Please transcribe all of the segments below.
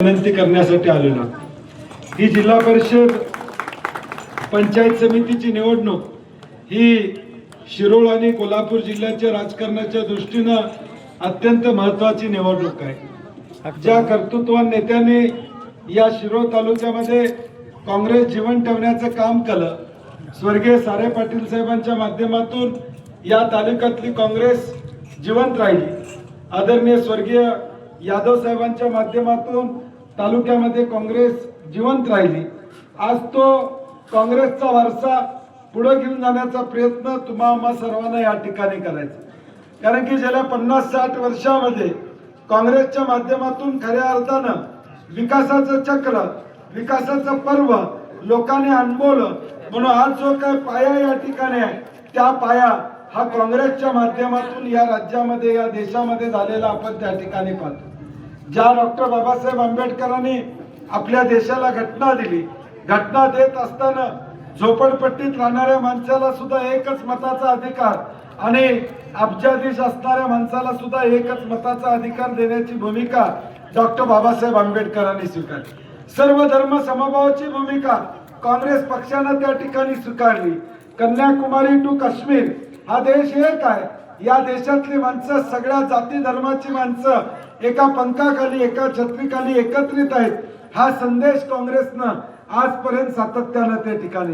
विनंती करण्यासाठी आलेलो. ही जिल्हा परिषद पंचायत समितीची निवडणूक ही शिरोळ आणि कोल्हापूर जिल्ह्याच्या राजकारणाच्या दृष्टीने अत्यंत महत्त्वाची निवडणूक आहे. ज्या कर्तृत्ववान नेत्यांनी या शिरोळ तालुक्यामध्ये काँग्रेस जीवन ठेवण्याचं काम केलं, स्वर्गीय सारे पाटील साहेबांच्या माध्यमातून या तालुक्यातली काँग्रेस जिवंत राहिली. आदरणीय स्वर्गीय यादव साहेबांच्या माध्यमातून तालुक्यामध्ये काँग्रेस जिवंत राहिली. आज तो काँग्रेसचा वारसा पुढे घेऊन जाण्याचा प्रयत्न तुम्हा सर्वांना या ठिकाणी करायचा. कारण की गेल्या 50-60 वर्षामध्ये काँग्रेसच्या माध्यमातून खऱ्या अर्थानं विकासाचं चक्र, विकासाचं पर्व लोकांनी अनुभवलं. म्हणून आज जो काय पाया या ठिकाणी आहे, त्या पाया हा काँग्रेसच्या माध्यमातून या राज्यामध्ये, या देशामध्ये झालेला आपण त्या ठिकाणी पाहतो. ज्या डॉक्टर बाबासाहेब आंबेडकरांनी आपल्या देशाला घटना दिली, घटना देत असताना झोपडपट्टीत राहणाऱ्या माणसाला सुद्धा एकच मताचा अधिकार आणि अब्जाधीश असणाऱ्या माणसाला सुद्धा एकच मताचा अधिकार देण्याची भूमिका डॉक्टर बाबासाहेब आंबेडकरांनी स्वीकारली. सर्व धर्म समभावाची भूमिका काँग्रेस पक्षाने त्या ठिकाणी स्वीकारली. कन्याकुमारी टू काश्मीर हा देश एक आहे. या देशातली माणसं, सगळ्या जाती धर्माची माणसं एका पंखाखाली, एका छत्रीखाली एकत्रित आहेत. हा संदेश काँग्रेसनं आजपर्यंत सातत्यानं त्या ठिकाणी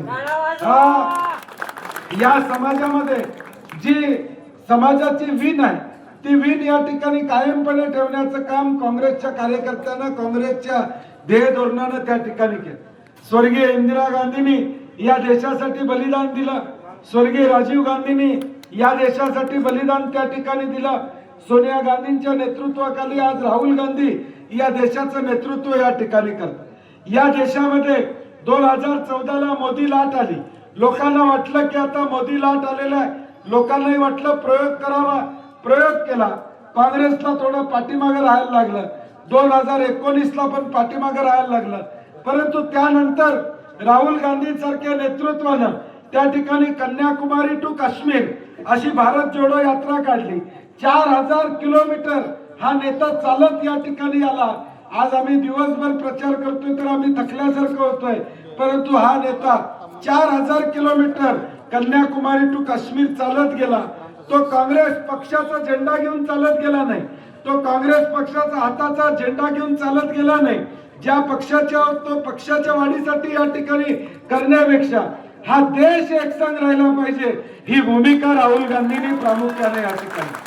या समाजामध्ये जी समाजाची वीण आहे, ती वीण या ठिकाणी कायमपणे ठेवण्याचं काम काँग्रेसच्या कार्यकर्त्यांना, काँग्रेसच्या ध्येय धोरणानं त्या ठिकाणी केलं. स्वर्गीय इंदिरा गांधींनी या देशासाठी बलिदान दिलं. स्वर्गीय राजीव गांधींनी या देशासाठी बलिदान त्या ठिकाणी दिलं. सोनिया गांधींच्या नेतृत्वाखाली आज राहुल गांधी या देशाचं नेतृत्व या ठिकाणी करतात. या देशामध्ये 2014ला मोदी लाट आली. लोकांना वाटलं की आता मोदी लाट आलेला आहे. लोकांनाही वाटलं प्रयोग करावा, प्रयोग केला. काँग्रेसला थोडं पाठीमागे राहायला लागलं. 2019ला पण पाठीमागे राहायला लागलं. परंतु त्यानंतर राहुल गांधी सारख्या नेतृत्वानं त्या ठिकाणी कन्याकुमारी टू काश्मीर अशी भारत जोडो यात्रा काढली. 4000 किलोमीटर हा नेता चालत या ठिकाणी आला. आज आम्ही दिवसभर प्रचार करतोय तर आम्ही थकल्यासारखं होतोय, परंतु हा नेता 4000 किलोमीटर कन्याकुमारी टू काश्मीर चालत गेला. तो काँग्रेस पक्षाचा झेंडा घेऊन चालत गेला नाही. तो काँग्रेस पक्षाचा हाताचा झेंडा घेऊन चालत गेला नाही. ज्या पक्षाच्या तो पक्षाच्या वाढीसाठी या ठिकाणी करण्यापेक्षा हा देश एकसंघ राहिला पाहिजे, ही भूमिका राहुल गांधींनी प्रामुख्याने या ठिकाणी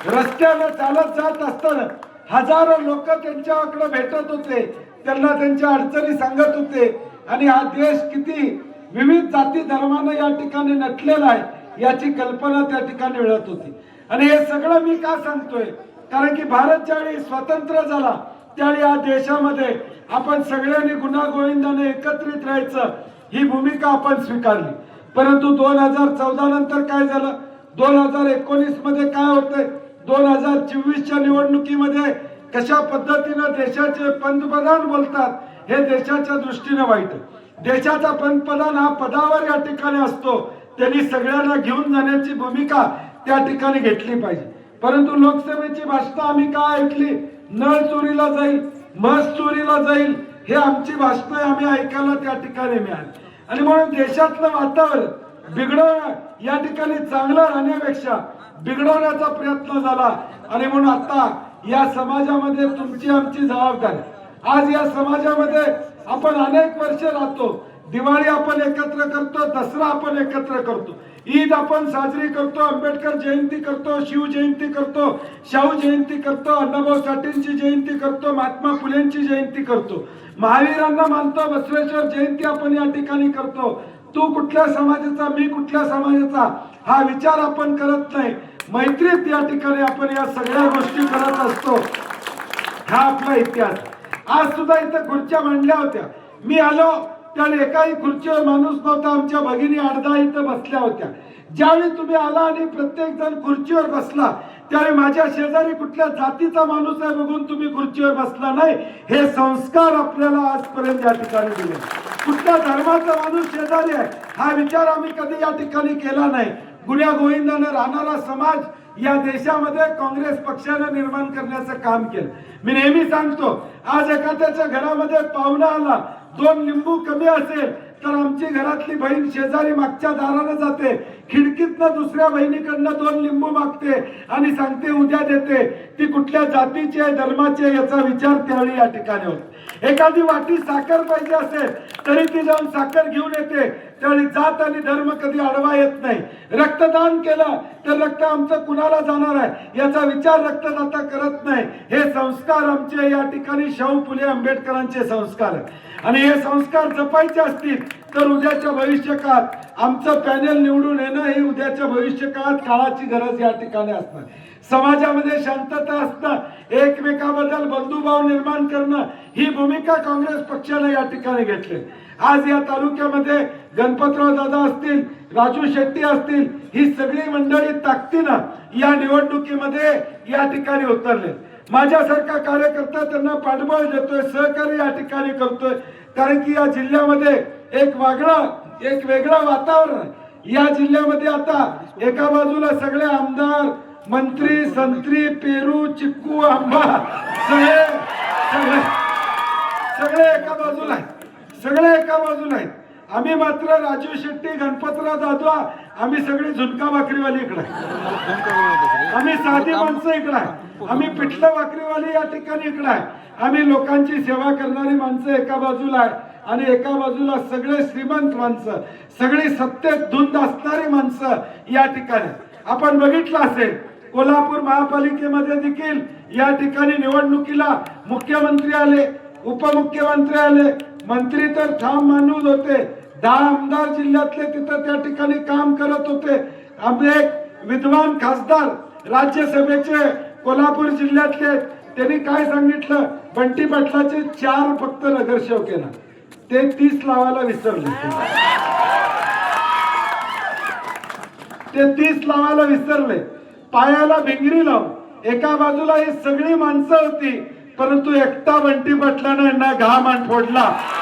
रस्त्याने चालत जात असताना हजारो लोक त्यांच्याकडे भेटत होते, त्यांना त्यांच्या अडचणी सांगत होते. आणि हा देश किती विविध जाती धर्माने या ठिकाणी नटलेला आहे याची कल्पना त्या ठिकाणी मिळत होती. आणि हे सगळं मी का सांगतोय, कारण की भारत ज्यावेळी स्वतंत्र झाला त्यावेळी या देशामध्ये आपण सगळ्यांनी गुण्यागोविंदाने एकत्रित राहायचं, ही भूमिका आपण स्वीकारली. परंतु 2014 नंतर काय झालं, 2019 मध्ये काय होतंय, 2024च्या निवडणुकीमध्ये कशा पद्धतीने देशाचे पंतप्रधान बोलतात, हे देशाच्या दृष्टीने वाईट आहे. देशाचा पंतप्रधान हा पदावर या ठिकाणी असतो, त्यांनी सगळ्यांना घेऊन जाण्याची भूमिका त्या ठिकाणी घेतली पाहिजे. परंतु लोकसभेची भाषणं आम्ही काय ऐकली, नळ चोरीला जाईल, म्हस चोरीला जाईल, हे आमची भाषणं आम्ही ऐकायला त्या ठिकाणी मिळाली. आणि म्हणून देशातलं वातावरण बिघडवणं या ठिकाणी चांगलं राहण्यापेक्षा बिघडवण्याचा प्रयत्न झाला. आणि म्हणून आता या समाजामध्ये तुमची आमची जबाबदारी. आज या समाजामध्ये आपण अनेक वर्ष राहतो. दिवाळी आपण एकत्र करतो, दसरा आपण एकत्र करतो, ईद आपण साजरी करतो, आंबेडकर जयंती करतो, शिवजयंती करतो, शाहू जयंती करतो, अण्णाभाऊ साठेंची जयंती करतो, महात्मा फुलेंची जयंती करतो, महावीरांना मानतो, बसवेश्वर जयंती आपण या ठिकाणी करतो. तू कुठल्या समाजाचा, मी कुठल्या समाजाचा हा विचार आपण करत नाही. मैत्रीत या ठिकाणी आपण या सगळ्या गोष्टी करत असतो. हा आपला इतिहास. आज सुद्धा इथं खुर्च्या मांडल्या होत्या. मी आलो त्यावेळी एकाही खुर्चीवर माणूस नव्हता. आमच्या भगिनी 8-10 इथं बसल्या होत्या. ज्यावेळी तुम्ही आला आणि प्रत्येक जण खुर्चीवर बसला, त्यावेळी माझ्या शेजारी कुठल्या जातीचा माणूस आहे बघून तुम्ही खुर्चीवर बसला नाही. हे संस्कार आपल्याला आजपर्यंत या ठिकाणी दिले. कुठल्या धर्माचा माणूस शेजारी आहे हा विचार आम्ही कधी या ठिकाणी केला नाही. गुण्या गोविंदाने राहणारा समाज या देशामध्ये काँग्रेस पक्षानं निर्माण करण्याचं काम केलं. मी नेहमी सांगतो, आज एखाद्याच्या घरामध्ये पाहुणा आला, 2 लिंबू कमी असेल तर आमची घरातली बहीण शेजारी मागच्या दारानं जाते, खिडकीतनं दुसऱ्या बहिणीकडनं 2 लिंबू मागते आणि सांगते उद्या देते. ती कुठल्या जातीची आहे, धर्माची आहे याचा विचार त्यावेळी या ठिकाणी होतो. एखादी वाटी साखर पाहिजे असेल तरी ती जाऊन साखर घेऊन येते. त्यावेळी जात आणि धर्म कधी अडवा येत नाही. रक्तदान केलं तर रक्त आमचं कुणाला जाणार आहे याचा विचार रक्तदाता करत नाही. हे संस्कार आमचे या ठिकाणी शाहू फुले आंबेडकरांचे संस्कार आहेत आणि हे संस्कार जपायचे असतील तर उद्याच्या भविष्यकाळात आमचं पॅनेल निवडून येणं ही उद्याच्या भविष्यकाळात काळाची गरज या ठिकाणी असणार. समाजामध्ये शांतता असणं, एकमेकाबद्दल बंधुभाव निर्माण करणं ही भूमिका काँग्रेस पक्षाने या ठिकाणी घेतली. आज या तालुक्यामध्ये गणपतराव दादा असतील, राजू शेट्टी असतील, ही सगळी मंडळी ताकदीनं या निवडणुकीमध्ये या ठिकाणी उतरले. माझ्यासारखा कार्यकर्ता त्यांना पाठबळ देतोय, सहकार्य या ठिकाणी करतोय. कारण की या जिल्ह्यामध्ये एक वेगळं वातावरण आहे. या जिल्ह्यामध्ये आता एका बाजूला सगळे आमदार, मंत्री, संत्री, पेरू, चिक्कू, आंबा सगळे एका बाजूला आहेत. आम्ही मात्र राजू शेट्टी, गणपतराव दादा, आम्ही सगळी झुणका भाकरीवाली इकडे, आम्ही साधी माणसं इकडे आहे, आम्ही पिठलं भाकरीवाली या ठिकाणी इकडे आहे. आम्ही लोकांची सेवा करणारी माणसं एका बाजूला आहे आणि एका बाजूला सगळे श्रीमंत माणसं, सगळी सत्तेत धुंद असणारी माणसं या ठिकाणी. आपण बघितलं असेल कोल्हापूर महापालिकेमध्ये देखील या ठिकाणी निवडणुकीला मुख्यमंत्री आले, उपमुख्यमंत्री आले, मंत्री तर ठाम माणूस होते. 10 आमदार जिल्ह्यातले तिथं त्या ठिकाणी काम करत होते. आमचे एक विद्वान खासदार राज्यसभेचे कोल्हापूर जिल्ह्यातले, त्यांनी काय सांगितलं, बंटी पाटलाचे 4 फक्त नगरसेवक आहे ना, ते 30 लावायला विसरले. ते 30 लावायला विसरले. पायाला भिंगरी लावून एका बाजूला ही सगळी माणसं होती, परंतु एकटा बंटी पाटलानं यांना घाम आण फोडला.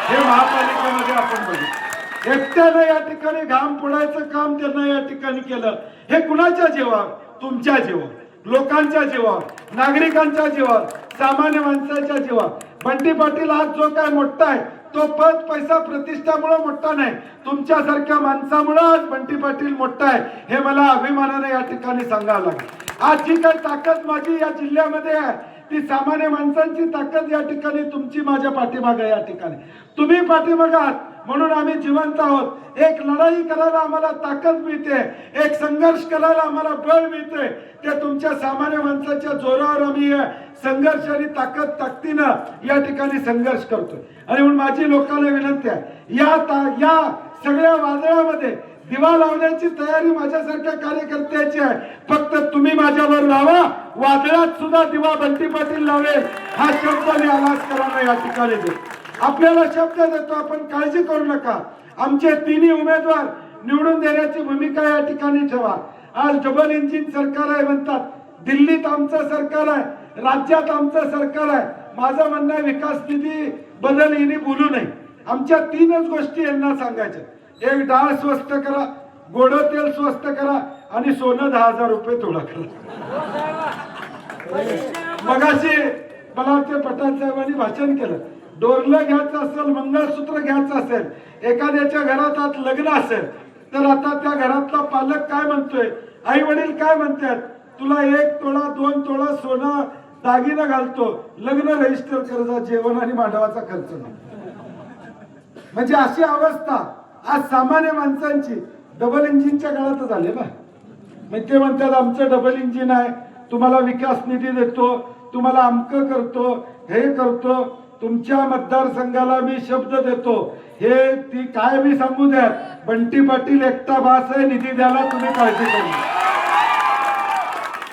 हे महापालिकेमध्ये आपण बघितलं. एकट्यानं या ठिकाणी घाम फोडायचं काम त्यांना या ठिकाणी केलं. हे कुणाच्या जीवावर? तुमच्या जीवावर, लोकांच्या जीवावर, नागरिकांच्या जीवावर, सामान्य माणसाच्या जीवावर. बंटी पाटील आज जो काय मोठा आहे तो पद, पैसा, प्रतिष्ठामुळे मोठा नाही, तुमच्यासारख्या माणसामुळे आज बंटी पाटील मोठा आहे. हे मला अभिमानाने या ठिकाणी सांगावं लागेल. आज जी काही ताकद माझी या जिल्ह्यामध्ये आहे ती सामान्य माणसांची ताकद या ठिकाणी तुमची माझ्या पाठीमागे या ठिकाणी. तुम्ही पाठीमागे आहात म्हणून आम्ही जिवंत आहोत. एक लढाई करायला आम्हाला ताकद मिळते, एक संघर्ष करायला आम्हाला बळ मिळते. ते तुमच्या सामान्य माणसाच्या जोरावर आम्ही संघर्ष आणि ताकदीनं या ठिकाणी संघर्ष करतोय. आणि म्हणून माझी लोकांना विनंती आहे, या सगळ्या वादळामध्ये दिवा लावण्याची तयारी माझ्यासारख्या कार्यकर्त्याची आहे. फक्त तुम्ही माझ्यावर लावा, वादळात सुद्धा दिवा बंटी पाटील लावेल हा शब्द मी आलासकरांना या ठिकाणी देतो. आपल्याला शब्द देतो, आपण काळजी करू नका. आमचे 3 उमेदवार निवडून देण्याची भूमिका या ठिकाणी ठेवा. आज डबल इंजिन सरकार आहे म्हणतात, दिल्लीत आमचं सरकार आहे, राज्यात आमचं सरकार आहे. माझं म्हणणं आहे विकास निधी बदल यांनी बोलू नये. आमच्या 3च गोष्टी यांना सांगायच्या. एक, डाळ स्वस्त करा, गोड तेल स्वस्त करा आणि सोनं 10,000 रुपये थोडं करा. मगाशी मला वाटतं पठाण साहेबांनी भाषण केलं. डोरलं घ्यायचं असेल, मंगळसूत्र घ्यायचं असेल, एखाद्याच्या घरात आज लग्न असेल तर आता त्या घरातला पालक काय म्हणतोय, आई वडील काय म्हणतात, तुला 1 तोळा 2 तोळा सोनं दागिना घालतो, लग्न रजिस्टर करजा, जेवण आणि मांडवाचा खर्च नाही. म्हणजे अशी अवस्था आज सामान्य माणसांची डबल इंजिनच्या काळात झाले ना. मग ते म्हणतात आमचं डबल इंजिन आहे, तुम्हाला विकास निधी देतो, तुम्हाला अमकं करतो, हे करतो. तुमच्या मतदारसंघाला मी शब्द देतो, हे ती काय मी सांगू द्या, बंटी पाटील एकटा बास आहे, निधी द्यायला तुम्ही काळजी करू.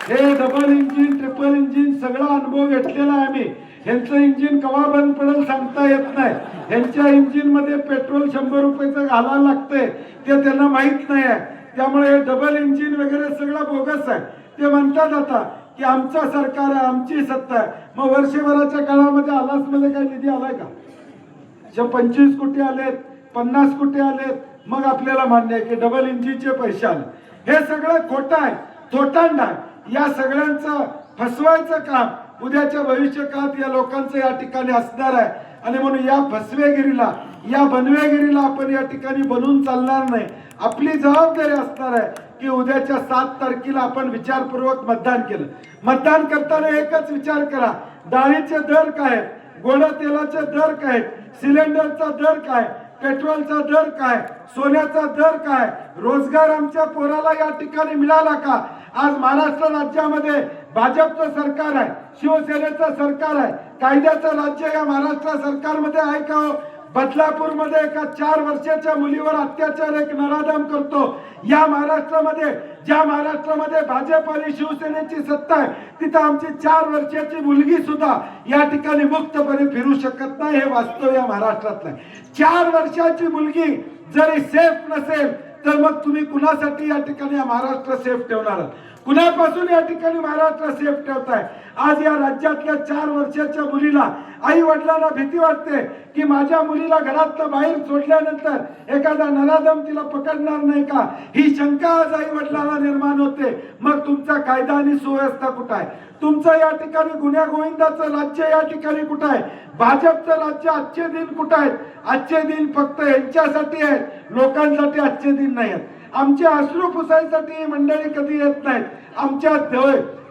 हे डबल इंजिन, ट्रिपल इंजिन सगळा अनुभव घेतलेला आहे आम्ही. ह्यांचं इंजिन कवा बंद पडेल सांगता येत नाही. ह्यांच्या इंजिन मध्ये पेट्रोल 100 रुपयाचं घालायला लागतंय ते त्यांना माहित नाही आहे. त्यामुळे हे डबल इंजिन वगैरे सगळं बोगस आहे. ते म्हणतात आता की आमचं सरकार आहे, आमची सत्ता आहे. मग वर्षभराच्या काळामध्ये आलासमध्ये काही निधी आलाय का? 25 कोटी आलेत, 50 कोटी आलेत, मग आपल्याला मान्य आहे की डबल इंजिनचे पैसे आले. हे सगळं खोटं आहे, थोटांड आहे. या सगळ्यांचं फसवायचं काम उद्याच्या भविष्यकाळात या लोकांचं या ठिकाणी असणार आहे. आणि म्हणून या फसवेगिरीला, या बनवेगिरीला आपण या ठिकाणी बनून चालणार नाही. आपली जबाबदारी असणार आहे की उद्याच्या 7 तारखेला आपण विचारपूर्वक मतदान केलं. मतदान करताना एकच विचार करा, डाळीचे दर काय, गोड तेलाचे दर काय, सिलेंडरचा दर काय, पेट्रोलचा दर काय, सोन्याचा दर काय, रोजगार आमच्या पोराला या ठिकाणी मिळाला का? आज महाराष्ट्र राज्यामध्ये भाजपचं सरकार आहे, शिवसेनेचं सरकार आहे, कायद्याचं राज्य या महाराष्ट्र सरकारमध्ये आहे का हो? बदलापूरमध्ये एका 4 वर्षाच्या मुलीवर अत्याचार एक नराधम करतो. या महाराष्ट्रामध्ये, ज्या महाराष्ट्रामध्ये भाजप आणि शिवसेनेची सत्ता आहे, तिथं आमची 4 वर्षाची मुलगी सुद्धा या ठिकाणी मुक्तपणे फिरू शकत नाही. हे वास्तव या महाराष्ट्रातलं आहे. 4 वर्षाची मुलगी जरी सेफ नसेल तर मग तुम्ही कुणासाठी या ठिकाणी महाराष्ट्र सेफ ठेवणार? कुणापासून या ठिकाणी महाराष्ट्र सेफ ठेवताय? आज या राज्यातल्या 4 वर्षाच्या मुलीला, आई वडिलांना भीती वाटते की माझ्या मुलीला घरातनं बाहेर सोडल्यानंतर एखादा नराधम तिला पकडणार नाही का? ही शंका आज आई वडिलांना निर्माण होते. मग तुमचा कायदा आणि सुव्यवस्था कुठं आहे? तुमचं या ठिकाणी गुन्ह्या गोविंदाचं राज्य या ठिकाणी कुठं आहे? भाजपचं राज्य आजचे दिन कुठं आहेत? आजचे दिन फक्त यांच्यासाठी आहेत, लोकांसाठी आजचे दिन नाही आहेत. आमचे अश्रू पुसायसाठी मंडळी कधी येत नाहीत. आमच्या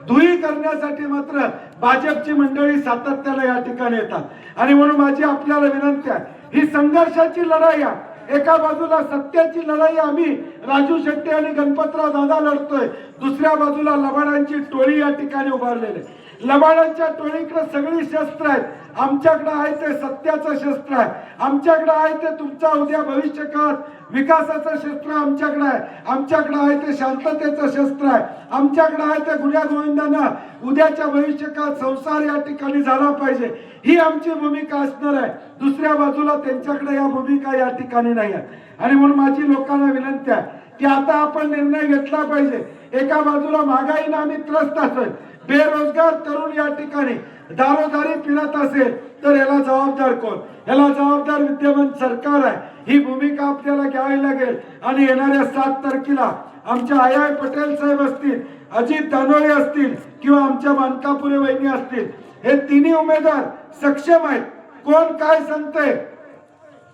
धुई करण्यासाठी मात्र भाजपची मंडळी सातत्याने या ठिकाणी येतात. आणि म्हणून माझी आपल्याला विनंती आहे, ही संघर्षाची लढाई आहे. एका बाजूला सत्याची लढाई आम्ही राजू शेट्टी आणि गणपतराव दादा लढतोय, दुसऱ्या बाजूला लबाडांची टोळी या ठिकाणी उभारलेली आहे. लबाडांच्या टोळीकडे सगळी शस्त्र आहेत, आमच्याकडे आहे ते सत्याचं शस्त्र आहे, आमच्याकडे आहे ते तुमचा उद्या भविष्य काळात विकासाचं शस्त्र आमच्याकडे आहे, आमच्याकडे आहे ते शांततेचं शस्त्र आहे, आमच्याकडे आहे ते गुन्ह्या गोविंदांना उद्याच्या भविष्य काळात संसार या ठिकाणी झाला पाहिजे, ही आमची भूमिका असणार आहे. दुसऱ्या बाजूला त्यांच्याकडे या भूमिका या ठिकाणी नाही आहे. आणि म्हणून माझी लोकांना विनंती आहे की आता आपण निर्णय घेतला पाहिजे. एका बाजूला महागाईने आम्ही त्रस्त असेल, बेरोजगार तरुण या ठिकाणी दारोदारी फिरत असेल तर याला जबाबदार कोण? याला जबाबदार विद्यमान सरकार आहे. ही भूमिका आपल्याला घ्यावी लागेल. आणि येणाऱ्या 7 तारखेला आमच्या आय पटेल साहेब असतील, अजित दानोळे असतील किंवा आमच्या मानकापुरे वहिनी असतील, हे तिन्ही उमेदवार सक्षम आहेत. कोण काय सांगते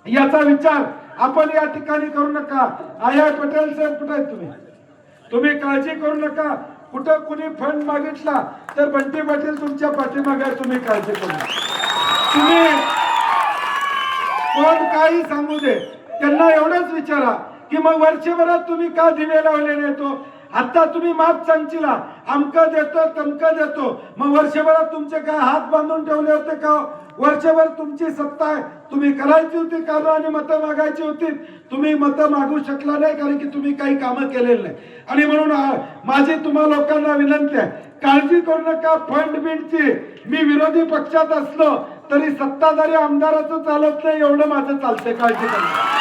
याचा विचार आपण या ठिकाणी करू नका. आय पटेल साहेब कुठे आहेत? तुम्ही काळजी करू नका. कुठं कुणी फंड मागितला तर बंटी पाटील तुमच्या पाठीमागे, तुम्ही काळजी करू नका. तुम्ही कोण काही सांगू दे, त्यांना एवढंच विचारा की मग वर्षभरात तुम्ही का दिवे लावले नाहीतो? आता तुम्ही माप सांगशीला, अमकं देतो तमकं देतो, मग वर्षभरात तुमचे काय हात बांधून ठेवले होते का? वर्षभर तुमची सत्ता आहे, तुम्ही करायची होती कामं आणि मतं मागायची होती, तुम्ही मतं मागू शकला नाही कारण की तुम्ही काही कामं केलेली नाही. आणि म्हणून माझी तुम्हा लोकांना विनंती आहे, काळजी करू नका फंड बिंडची. मी विरोधी पक्षात असलो तरी सत्ताधारी आमदाराचं चालत नाही एवढं माझं चालतंय. काळजी करू.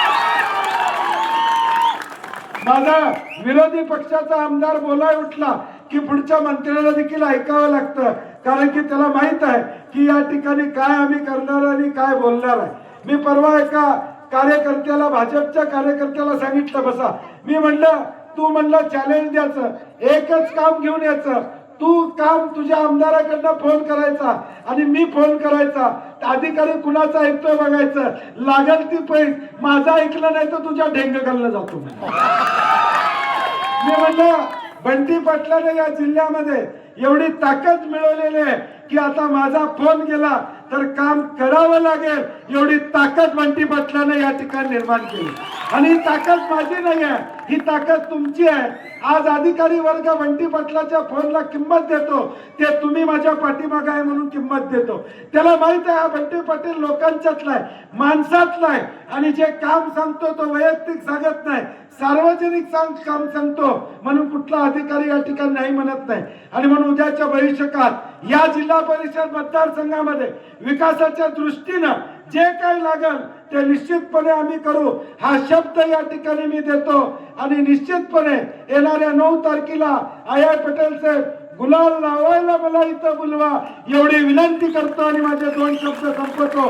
माझा विरोधी पक्षाचा आमदार बोलाय उठला की पुढच्या मंत्र्याला देखील ऐकावं लागतं, कारण की त्याला माहित आहे की या ठिकाणी काय आम्ही करणार आणि काय बोलणार आहे. मी परवा एका कार्यकर्त्याला, भाजपच्या कार्यकर्त्याला सांगितलं बसा, मी म्हणलं तू म्हणलं चॅलेंज द्यायचं, एकच काम घेऊन यायचं, तू काम तुझ्या आमदाराकडनं फोन करायचा आणि मी फोन करायचा, अधिकारी कुणाचा ऐकतोय बघायचं, लागल ती पैस माझा ऐकलं नाही तर तुझ्या ढेंग घालणं जातो. मी म्हणलं बंटी पाटलाने या जिल्ह्यामध्ये एवढी ताकद मिळवलेली आहे की आता माझा फोन गेला तर काम करावं लागेल एवढी ताकद बंटी पाटलाने या ठिकाणी निर्माण केली. आणि ही ताकद माझी नाही आहे, ही ताकद तुमची आहे. आज अधिकारी वर्ग बंटी पाटलाच्या फोनला किंमत देतो, ते तुम्ही माझ्या पाठीमागे आहे म्हणून किंमत देतो. त्याला माहित आहे हा बंटी पाटील लोकांच्यातला आहे, माणसातला आहे आणि जे काम सांगतो तो वैयक्तिक सांगत नाही, सार्वजनिक काम सांगतो म्हणून कुठला अधिकारी या ठिकाणी नाही म्हणत नाही. आणि म्हणून उद्याच्या भविष्यकाळात या जिल्हा परिषद मतदारसंघामध्ये विकासाच्या दृष्टीनं जे काही लागेल ते निश्चितपणे आम्ही करू, हा शब्द या ठिकाणी मी देतो. आणि निश्चितपणे येणाऱ्या 9 तारखेला आय पटेल साहेब गुलाल लावायला मला इथं बोलवा एवढी विनंती करतो आणि माझे 2 शब्द संपवतो.